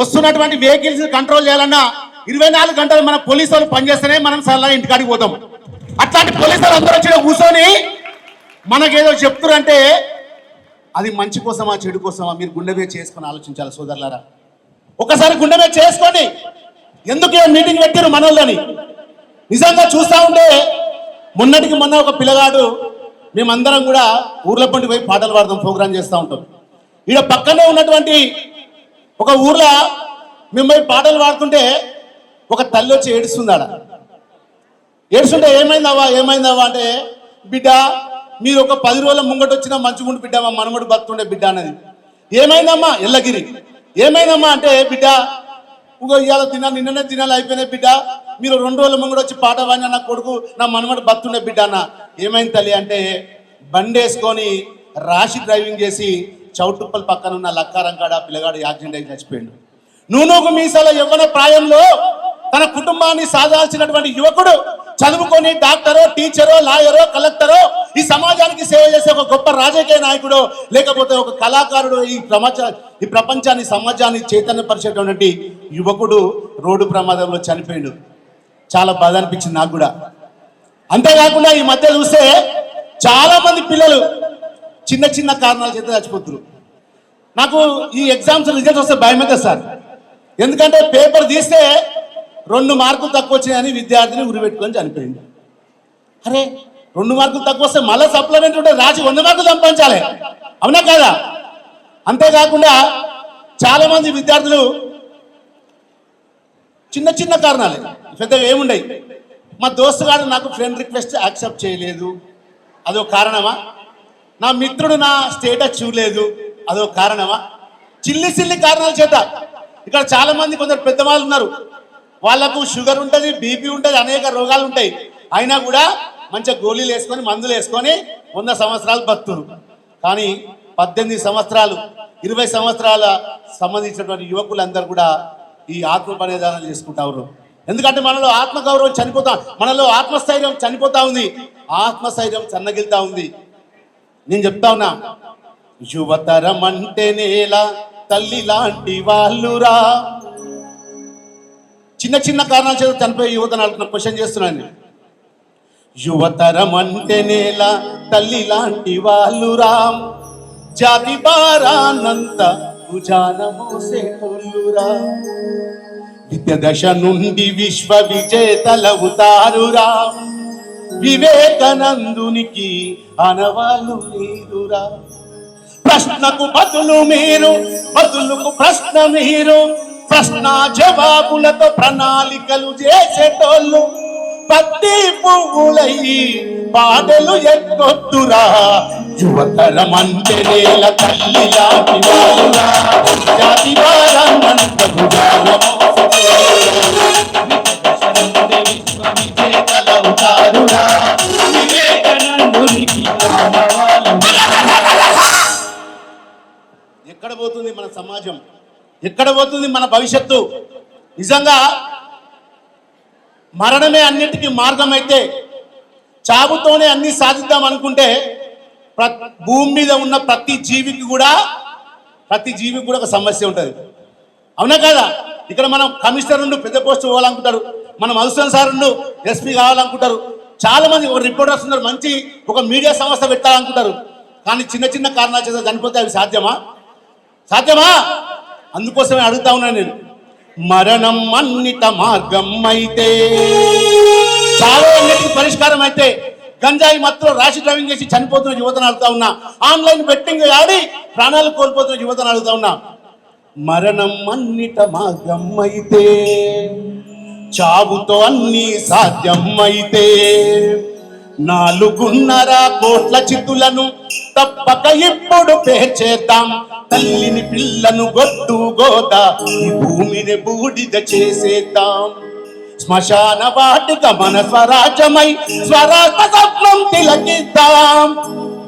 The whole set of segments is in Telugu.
వస్తున్నటువంటి వెహికల్స్ కంట్రోల్ చేయాలన్నా 24 గంటలు మన పోలీసు వాళ్ళు పనిచేస్తేనే మనం సరళ ఇంటికాడికి పోతాం. అట్లాంటి పోలీసు వాళ్ళు అందరూ వచ్చి కూర్చొని మనకేదో చెప్తారంటే అది మంచి కోసమా చెడు కోసమా మీరు గుండె మీద చేసుకొని ఆలోచించాలి సోదరులారా. ఒకసారి గుండె మీద చేసుకోండి. ఎందుకు మీటింగ్ పెట్టారు మనోళ్ళని? నిజంగా చూస్తూ ఉంటే మొన్నటికి మొన్న ఒక పిల్లగాడు మేమందరం కూడా ఊర్ల పండి పోయి పాటలు పాడతాం, ప్రోగ్రామ్ చేస్తూ ఉంటాం. ఈడ పక్కనే ఉన్నటువంటి ఒక ఊర్లో మేము పోయి పాటలు పాడుతుంటే ఒక తల్లి వచ్చి ఏడుస్తుందాడ. ఏడుస్తుంటే ఏమైందవ్వా అంటే, బిడ్డ మీరు ఒక 10 రోజుల ముంగట వచ్చినా మంచిగుండు బిడ్డ, మా మనమడు బతుండే బిడ్డ అన్నది. ఏమైందమ్మా? ఎల్లగిరి. ఏమైందమ్మా అంటే, బిడ్డ ఇవాళ నిన్ననే తినాలి అయిపోయినాయి బిడ్డ, మీరు 2 రోజుల ముంగట వచ్చి పాట పాడినా నా కొడుకు నా మనమడు బతుండే బిడ్డ అన్న. ఏమైంది తల్లి అంటే, బండి వేసుకొని రాశి డ్రైవింగ్ చేసి చౌటుప్పల్ పక్కన ఉన్న లక్కారం కాడ పిల్లగాడు యాక్సిడెంట్ అయి చచ్చిపోయాడు. నూనూగు మీసాల యవ్వన ప్రాయంలో తన కుటుంబాన్ని సాధాల్సినటువంటి యువకుడు చదువుకొని డాక్టరో, టీచరో, లాయరో, కలెక్టరో, ఈ సమాజానికి సేవ చేసే ఒక గొప్ప రాజకీయ నాయకుడు, లేకపోతే ఒక కళాకారుడు ఈ ప్రపంచాన్ని సమాజాన్ని చైతన్యపరిచేటువంటి యువకుడు రోడ్డు ప్రమాదంలో చనిపోయాడు. చాలా బాధ అనిపించింది నాకు కూడా. అంతేకాకుండా ఈ మధ్య చూస్తే చాలా మంది పిల్లలు చిన్న చిన్న కారణాల చేత చచ్చిపోతున్నారు. నాకు ఈ ఎగ్జామ్స్ రిజల్ట్స్ వస్తే భయం అవుతుంది సార్. ఎందుకంటే పేపర్ తీస్తే 2 మార్కులు తక్కువ వచ్చినాయని విద్యార్థిని ఉరిపెట్టుకొని చనిపోయింది. అరే 2 మార్కులు తక్కువ వస్తే మళ్ళీ సప్లిమెంట్ ఉంటే రాసి 100 మార్కులు సంపాదించాలి, అవునా కదా? అంతేకాకుండా చాలా మంది విద్యార్థులు చిన్న చిన్న కారణాలే, పెద్దగా ఏముండయి. మా దోస్తు గారు నాకు ఫ్రెండ్ రిక్వెస్ట్ యాక్సెప్ట్ చేయలేదు, అదో కారణమా? నా మిత్రుడు నా స్టేటస్ చూడలేదు, అదో కారణమా? చిల్లి కారణాల చేత ఇక్కడ చాలా మంది కొందరు పెద్దవాళ్ళు ఉన్నారు, వాళ్ళకు షుగర్ ఉంటుంది, బీపీ ఉంటుంది, అనేక రోగాలు ఉంటాయి. అయినా కూడా మంచిగా గోళీలు వేసుకొని మందులు వేసుకొని 100 సంవత్సరాలు బతుకురు. కానీ 18 సంవత్సరాలు 20 సంవత్సరాల సంబంధించినటువంటి యువకులందరూ కూడా ఈ ఆత్మ బలిదానాలు చేసుకుంటారు. ఎందుకంటే మనలో ఆత్మగౌరవం చనిపోతా, మనలో ఆత్మస్థైర్యం చనిపోతా ఉంది, ఆత్మస్థైర్యం సన్నగిలుతా ఉంది. నేను చెప్తా ఉన్నా, యువతరం అంటే నేల తల్లి లాంటి వాళ్ళురా. చిన్న చిన్న కారణాల చేత చనిపోయే యువతను క్వశ్చన్ చేస్తున్నాను. యువతరం అంటే నేల తల్లి లాంటి వాళ్ళురా, జాతి భారానంత భుజాన మోసేటోళ్ళురా, విద్య దశ నుండి విశ్వ విజేతలవుతారురా, వివేకానందునికి అనవాళ్ళు లేదురా. ప్రశ్నకు బదులు మీరు, బదులుకు ప్రశ్న మీరు, ప్రశ్న జవాబులతో ప్రణాళికలు చేసేటోళ్ళు, పత్తి పువ్వులై పాటలు ఎక్కొద్దురా. యువతరం అంటే నేల తల్లి లాంటి వాళ్ళురా, జాతి భారానంత భుజాన విజేతలవుతారురా, వివేకానందునికి ఎక్కడ పోతుంది మన సమాజం? ఎక్కడ పోతుంది మన భవిష్యత్తు? నిజంగా మరణమే అన్నిటికీ మార్గం అయితే, చావుతోనే అన్ని సాధిద్దాం అనుకుంటే భూమి మీద ఉన్న ప్రతి జీవికి కూడా ఒక సమస్య ఉంటుంది, అవునా కదా? ఇక్కడ మనం కమిషనర్ నుండి పెద్ద పోస్ట్ పోవాలనుకుంటారు, మనం అసిస్టెంట్ సార్ నుండి ఎస్పీ కావాలనుకుంటారు, చాలా మంది ఒక రిపోర్టర్స్ ఉన్నారు, మంచి ఒక మీడియా సంస్థ పెట్టాలనుకుంటారు. కానీ చిన్న చిన్న కారణాల చేత చనిపోతే అవి సాధ్యమా? అందుకోసమే అడుగుతా ఉన్నాను నేను. మరణం అన్నిట మార్గం అయితే, చావు అన్నిటికీ పరిష్కారం అయితే, గంజాయి మత్తులో రాశి డ్రైవింగ్ చేసి చనిపోతున్న యువతను అడుగుతా ఉన్నా, ఆన్లైన్ బెట్టింగ్ ఆడి ప్రాణాలు కోల్పోతున్న యువతను అడుగుతా ఉన్నా. మరణం అన్నిట మార్గం అయితే, చావుతో అన్ని సాధ్యం అయితే, 4.5 కోట్ల చిత్తులను తప్పక ఇప్పుడు పేర్చేద్దాం. తల్లిని పిల్లను గొడ్డు గోద ఈ భూమిని బూడిద చేసేద్దాం. శ్మశాన వాటిక మన స్వరాజ్యమై స్వరాజ్య స్వప్నం తిలకిద్దాం.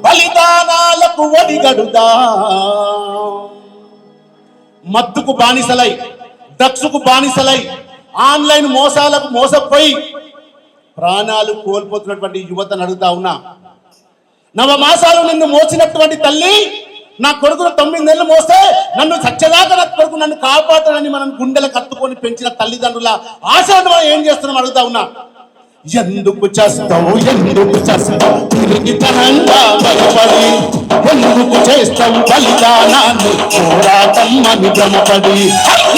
బలిదానాలకు ఒడిగడుదాం. మత్తుకు బానిసలై, డ్రగ్స్కు బానిసలై, ఆన్లైన్ మోసాలకు మోసపోయి ప్రాణాలు కోల్పోతున్నటువంటి యువతను అడుగుతా ఉన్నా. 9 మాసాలు నిన్ను మోసినటువంటి తల్లి నా కొడుకును 9 నెలలు మోస్తే నన్ను చచ్చేదాకా నా కొడుకు నన్ను కాపాడాలని మనం గుండెలు కత్తుకొని పెంచిన తల్లిదండ్రుల ఆశను మనం ఏం చేస్తున్నాం అడుగుతా ఉన్నా. ఎందుకు చేస్తావు తిరిగితనంగా భయపడి, ఎందుకు చేస్తావు బలిదానాన్ని పోరాటం అని భ్రమపడి,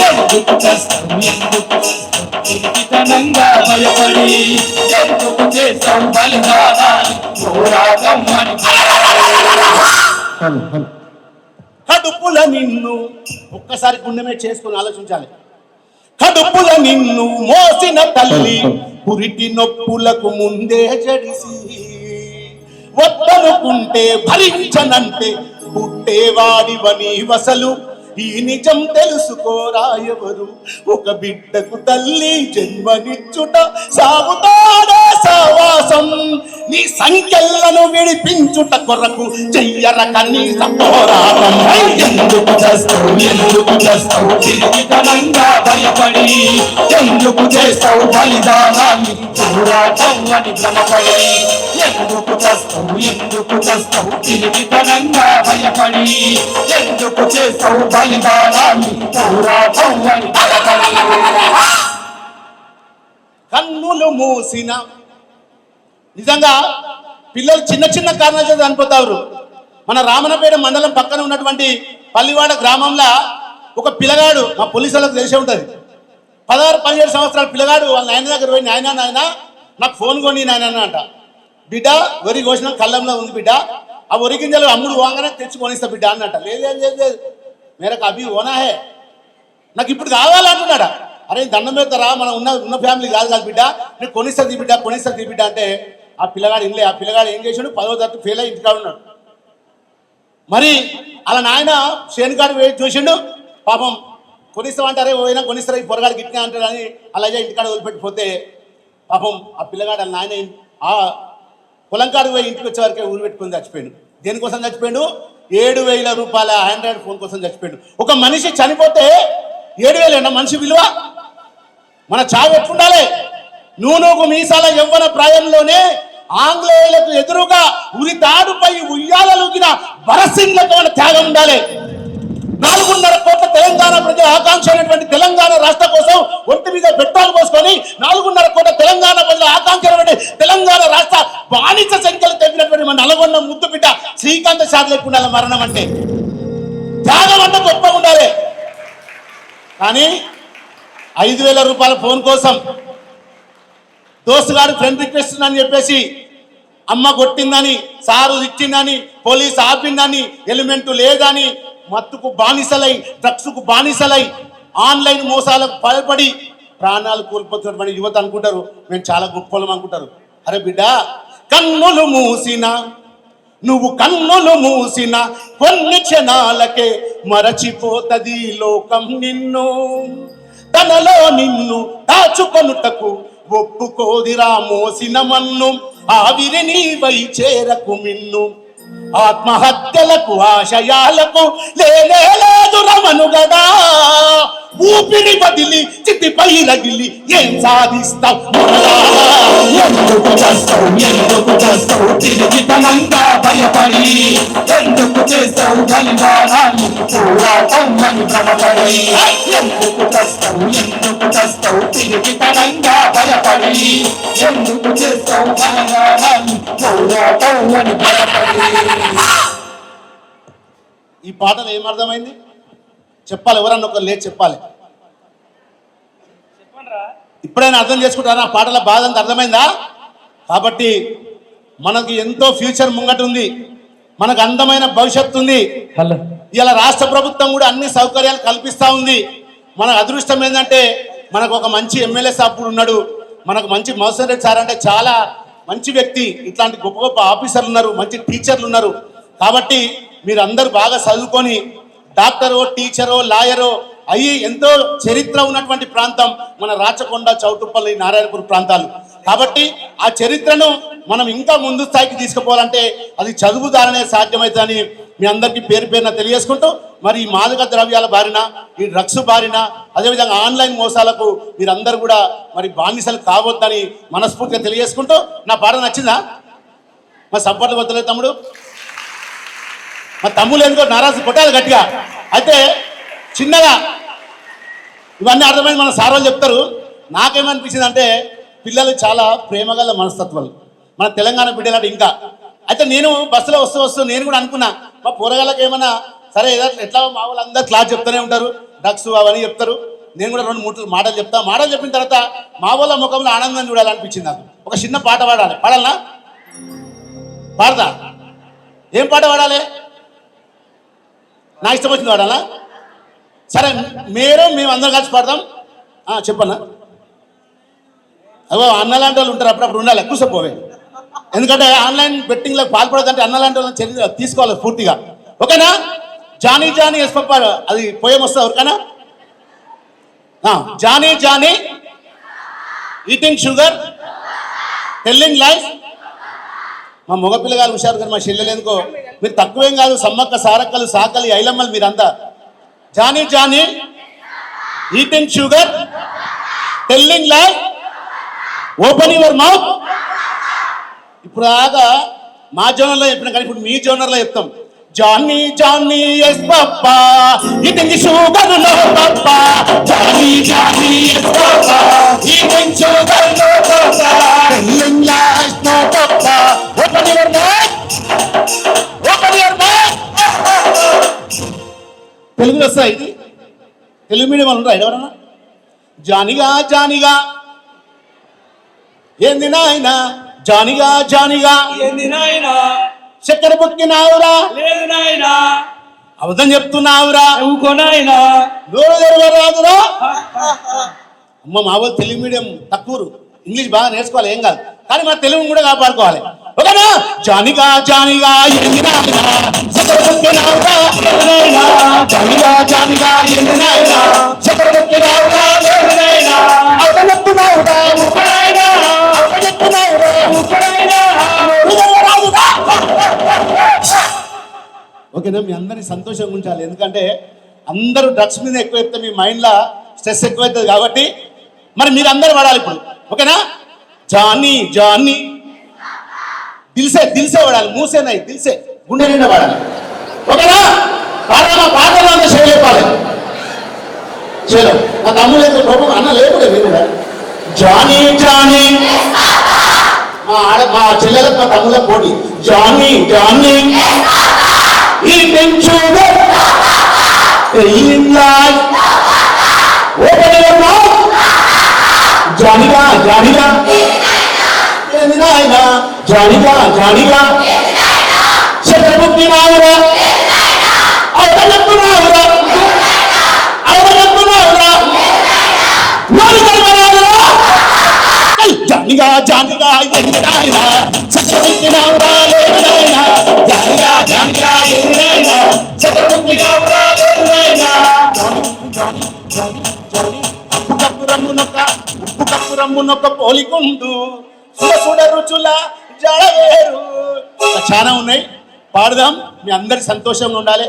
ఎందుకు చేస్తావు తిరిగితనంగా భయపడి, ఎందుకు చేస్తావు బలిదానాన్ని పోరాటం అని కడుపుల నిన్ను ఒక్కసారి గుండెమే చేసుకుని ఆలోచించాలి. కడుపుల నిన్ను మోసిన తల్లి పురిటి నొప్పులకు ముందే జడిసి, వద్దనుకుంటే భరించనంటే పుట్టేవాడివని వసలు ఈ నిజం తెలుసుకోరా ఎవరు. ఒక బిడ్డకు తల్లి జన్మనిచ్చుట సాగుతాడే సావాసం, నీ సంఖ్యలను విడిపించుట కొరకు చెయ్యర కనీస పోరాటం. ఎందుకు చేస్తావు తిరిగితనంగా భయపడి, ఎందుకు చేస్తావు బలిదానాన్ని పోరాటం అని భ్రమపడి, ఎందుకు చేస్తావు తిరిగితనంగా భయపడి, ఎందుకు చేస్తావు బలిదానాన్ని పోరాటం అని భ్రమపడి. కన్నులు మూసిన నిజంగా పిల్లలు చిన్న చిన్న కారణాల చేత చనిపోతారు. మన రామన్నపేట మండలం పక్కన ఉన్నటువంటి పల్లివాడ గ్రామంలో ఒక పిల్లగాడు, మా పోలీసులకు తెలిసే ఉంటుంది, 16-17 సంవత్సరాల పిల్లగాడు వాళ్ళ నాయన దగ్గర పోయి, నాయన నాకు ఫోన్ కొని నాయన అంట. బిడ్డ వరి కోసిన కళ్ళంలో ఉంది బిడ్డ, ఆ వరి గింజలు అమ్ముడు పోగానే తెచ్చి కొనిస్తా బిడ్డ అన్నట్ట. లేదు మేరకు అభి ఓనా హే, నాకు ఇప్పుడు కావాలంటున్నాడా. అరే దండం పెడతారా, మనం ఉన్న ఫ్యామిలీ కాదు బిడ్డ, నేను కొనిస్తుంది బిడ్డ అంటే ఆ పిల్లగాడు ఇల్లే. ఆ పిల్లగాడు ఏం చేసాడు, 10వ తరగతి ఫెయిల్ అయ్యి ఇంటికాడు ఉన్నాడు. మరి అలా నాయన శేనుగాడు చూసిండు, పాపం కొనిస్తామంటారే పోయినా కొనిస్తారా, ఈ పొరగాడు గిట్టినా అంటాడు అని అలాగే ఇంటికాడ వదిలిపెట్టిపోతే పాపం ఆ పిల్లగాడు వాళ్ళ నాయన ఆ పొలం కాడికి పోయి ఇంటికి వచ్చే వరకే ఊరు పెట్టుకుని చచ్చిపోయాడు. దేనికోసం చచ్చిపోయాడు? 7,000 రూపాయల ఆండ్రాయిడ్ ఫోన్ కోసం చచ్చిపోయాడు. ఒక మనిషి చనిపోతే 7,000 మనిషి విలువ. మన చావు ఎట్లుండాలి? నూనూకు మీసాల యవ్వన ప్రాయంలోనే ఆంగ్లేయులకు ఎదురుగా ఉరి తాడుపై ఉయ్యాలలుగిన భరసింగ్లకు మన త్యాగం ఉండాలి. 4.5 కోట్ల తెలంగాణ ప్రజల ఆకాంక్ష అయినటువంటి తెలంగాణ రాష్ట్ర కోసం ఒంటి మీద పెట్రోల్ పోసుకొని 4.5 కోట్ల తెలంగాణ ప్రజల ఆకాంక్ష తెలంగాణ రాష్ట్ర బానిస సంఖ్యలు తగ్గినటువంటి మన నల్గొండ ముద్దు బిడ్డ శ్రీకాంత్ సార్లకు ఉండాలి. మరణం అంటే త్యాగం అంటే గొప్పగా ఉండాలి. కానీ 5,000 రూపాయల ఫోన్ కోసం దోస్తుగాడు ఫ్రెండ్ రిక్వెస్ట్ అని చెప్పేసి అమ్మ కొట్టిందని, సారు ఇచ్చిందని, పోలీస్ ఆపిందని, ఎలిమెంటు లేదని మత్తుకు బానిసలై, డ్రగ్స్కు బానిసలై, ఆన్లైన్ మోసాలకు పాల్పడి ప్రాణాలు కోల్పోతున్నటువంటి యువత అనుకుంటారు మేము చాలా గొప్పలం అనుకుంటారు. అరే బిడ్డ, కన్నులు మూసిన కొన్ని క్షణాలకే మరచిపోతది లోకం నిన్ను, తనలో నిన్ను దాచుకొనుటకు ఒప్పుకోదిరా మోసిన మన్ను, ఆవిరి నీవై చేరకు మిన్ను. ఆత్మహత్యలకు ఆశయాలకు లేదు రమనుగదా, ఊపిరి బదిలి చితిపై రగిలి ఏం సాధిస్తావు? ఎందుకు చేస్తావు తిరిగితనంగా భయపడి, ఎందుకు చేస్తావు బలిదానాన్ని పోరాటం అని భ్రమపడి, ఎందుకు చేస్తావు తిరిగితనంగా భయపడి, ఎందుకు చేస్తావు బలిదానాన్ని పోరాటం అని భయపడి. ఈ పాటలు ఏమర్థమైంది చెప్పాలి, ఎవరన్నా ఒకరు లేదు చెప్పాలి. ఇప్పుడైనా అర్థం చేసుకుంటారా ఆ పాటల బాధ అంత అర్థమైందా? కాబట్టి మనకి ఎంతో ఫ్యూచర్ ముంగట ఉంది, మనకు అందమైన భవిష్యత్తు ఉంది. ఇలా రాష్ట్ర ప్రభుత్వం కూడా అన్ని సౌకర్యాలు కల్పిస్తూ ఉంది. మన అదృష్టం ఏంటంటే మనకు ఒక మంచి ఎమ్మెల్యే సార్ ఉన్నాడు, మనకు మంచి మోహన్ రెడ్డి సార్ అంటే చాలా మంచి వ్యక్తి, ఇట్లాంటి గొప్ప గొప్ప ఆఫీసర్లు ఉన్నారు, మంచి టీచర్లు ఉన్నారు. కాబట్టి మీరు అందరూ బాగా చదువుకొని డాక్టరో టీచరో లాయరో అయ్యి ఎంతో చరిత్ర ఉన్నటువంటి ప్రాంతం మన రాచకొండ, చౌటుప్పల్లి, నారాయణపూర్ ప్రాంతాలు. కాబట్టి ఆ చరిత్రను మనం ఇంకా ముందు స్థాయికి తీసుకుపోవాలంటే అది చదువు ద్వారానే సాధ్యమవుతుందని మీ అందరికీ పేరు పేరున తెలియజేసుకుంటూ, మరి ఈ మాదక ద్రవ్యాల బారిన, ఈ డ్రగ్స్ బారిన, అదేవిధంగా ఆన్లైన్ మోసాలకు మీరందరూ కూడా మరి బానిసలు కావద్దని మనస్ఫూర్తిగా తెలియజేసుకుంటూ, నా పాట నచ్చిందా? మా సపోర్ట్లు వద్దలేదు తమ్ముడు. మా తమ్ముళ్ళు ఎందుకో నారాజు కొట్టాలి గట్టిగా. అయితే చిన్నగా ఇవన్నీ అర్థమైంది, మన సార్ వాళ్ళు చెప్తారు. నాకేమనిపించింది అంటే పిల్లలు చాలా ప్రేమగల మనస్తత్వాలు, మన తెలంగాణ బిడ్డలంటే ఇంకా. అయితే నేను బస్సులో వస్తూ నేను కూడా అనుకున్నా మా పోరగాళ్ళకి ఏమన్నా సరే ఎట్లా మా వాళ్ళు అందరు క్లాస్ చెప్తూనే ఉంటారు, డ్రగ్స్ అవన్నీ చెప్తారు, నేను కూడా 2-3 మాటలు చెప్తా. మాటలు చెప్పిన తర్వాత మా వాళ్ళ ముఖంలో ఆనందం చూడాలనిపించింది నాకు. ఒక చిన్న పాట పాడాలి, పాడాలనా? పాడదా? ఏం పాట పాడాలి? నా ఇష్టం వచ్చింది పాడాలా? సరే మేము అందరం కలిసి పాడదాం. చెప్పన్నా? అవో అన్నలాంటి వాళ్ళు ఉంటారు, అప్పుడప్పుడు ఉండాలి, కూర్చోపోవే. ఎందుకంటే ఆన్లైన్ బెట్టింగ్లో పాల్పడదంటే అన్నలాంటి వాళ్ళని చర్య తీసుకోవాలి పూర్తిగా. ఓకేనా? జానీ జానీ ఎస్పప్పాడు అది పోయం వస్తా ఎవరికైనా? Johnny Johnny eating sugar telling life. మా మగపిల్లగారు హుషారు కానీ మా చెల్లెలు ఎందుకో మీరు తక్కువేం కాదు, సమ్మక్క సారక్కలు సాకలి ఐలమ్మలు మీరంతా. Johnny Johnny eating sugar telling life open your mouth. ఇప్పుడు దాకా మా జోనర్లో చెప్పిన కానీ ఇప్పుడు మీ జోనర్లో చెప్తాం. Johnny Johnny yes papa eating sugar no papa, Johnny Johnny yes papa eating sugar no papa, telling life no papa, open your mouth, open your mouth. తెలుగులో వస్తాయి, ఇది తెలుగు మీడియం వాళ్ళు ఉంటారు ఎవరన్నా? జానిగా జానిగా ఏంది నాయన, జానిగా జానిగా ఏంది నాయనా, చక్కెర బుక్కినావురా, లేదు నాయనా, అబద్ధం చెప్తున్నావురా, ఊకో నాయనా. నోరు తెరవరాదురా. అమ్మ మా వాళ్ళు తెలుగు మీడియం తక్కువ, ఇంగ్లీష్ బాగా నేర్చుకోవాలి, ఏం కాదు, కానీ మన తెలుగుని కూడా కాపాడుకోవాలి. ఓకేనా? జానిగా జానిగా ఏంది నాయన, చక్కెర బుక్కినావురా, జానిగా జానిగా ఏంది నాయన, చక్కెర బుక్కినావురా, లేదు నాయనా, అబద్ధం చెప్తున్నావురా, ఊకో నాయనా, అబద్ధం చెప్తున్నావురా, ఊకో నాయనా, నోరు తెరవరాదురా. ఓకేనా? మీ అందరినీ సంతోషంగా ఉంచాలి, ఎందుకంటే అందరూ డ్రగ్స్ మీద ఎక్కువ చెప్తే మీ మైండ్లో స్ట్రెస్ ఎక్కువవుతుంది కాబట్టి మరి మీరు అందరూ పడాలి ఇప్పుడు. ఓకేనా? జానీ జానీ దిల్సే దిల్సే పడాలి, మూసేనాయి దిల్సే గుండె నిండా పడాలి. ఓకేనా? పాడమా పాటలు అంతా చేయలేపాలి, చేయలే. మా తమ్ముడు లేదు కోపం అన్న లేకుండా మీరు కూడా జానీ జానీ మా చెల్లెలకు మా తమ్ముళ్ళ పోటీ. Johnny Johnny eating sugar telling life open your mouth, జానిగా జానిగా ఏంది నాయనా, జానిగా జానిగా చక్కెర బుక్కినావురా, అబద్ధం చెప్తున్నావురా, అబద్ధం చెప్తున్నావురా, నోరు తెరవరాదురా. జానిగా జానిగా ఏంది నాయనా, చక్కెర బుక్కినావురా, లేదు నాయనా, జానిగా జానిగా ఏంది నాయనా, చక్కెర బుక్కినావురా, లేదు నాయనా. ఉప్పు కప్పు రమ్మునొక్క పోలికుండు, సుడ రుచుల జడవేరు. చాలా ఉన్నాయి, పాడదాం. మీ అందరి సంతోషంగా ఉండాలి.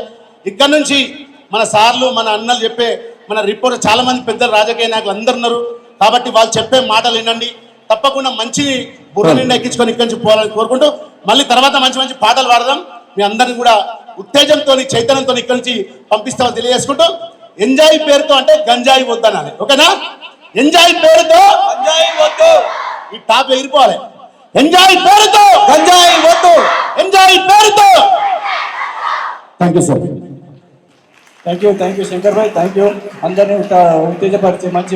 ఇక్కడ నుంచి మన సార్లు మన అన్నలు చెప్పే మన రిపోర్టర్ చాలా మంది పెద్దలు రాజకీయ నాయకులు అందరు ఉన్నారు కాబట్టి వాళ్ళు చెప్పే మాటలు వినండి. తప్పకుండా మంచి బుర్ర నిండా ఎక్కించుకొని ఇక్కడి నుంచి పోవాలని కోరుకుంటూ మళ్ళీ తర్వాత మంచి మంచి పాటలు పాడదాం. మీ అందరిని కూడా ఉత్తేజంతో చైతన్యంతో ఇక్కడి నుంచి పంపిస్తామని తెలియజేసుకుంటూ, ఎంజాయ్ పేరుతో అంటే గంజాయి వద్దనాలి. ఓకేనా? ఎంజాయ్ పేరుతో గంజాయి వద్దు, ఈ టాప్ ఎగిరిపోవాలి. ఎంజాయ్ పేరుతో గంజాయి వద్దు. ఎంజాయ్ పేరుతో. Thank you sir. Thank you Shankar Bhai, thank you. అందరినీ ఉత్తేజపరిచే మంచి